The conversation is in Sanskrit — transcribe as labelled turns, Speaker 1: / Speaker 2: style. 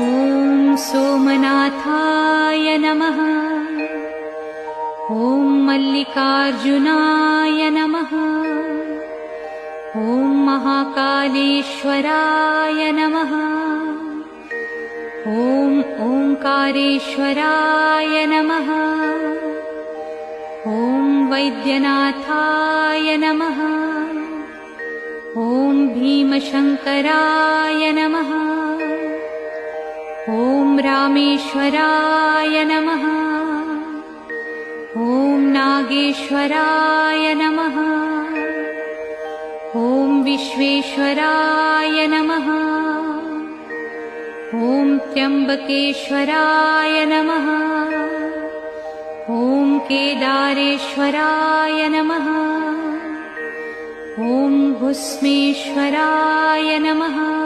Speaker 1: ॐ सोमनाथाय नमः। ॐ मल्लिकार्जुनाय नमः। ॐ महाकालेश्वराय नमः। ॐ ओंकारेश्वराय नमः। ॐ वैद्यनाथाय नमः। ॐ भीमशंकराय नमः। ॐ रामेश्वराय नमः। ॐ नागेश्वराय नमः। ॐ विश्वेश्वराय नमः। ॐ त्र्यंबकेश्वराय नमः। ॐ केदारेश्वराय नमः। ॐ भुस्मेश्वराय नमः।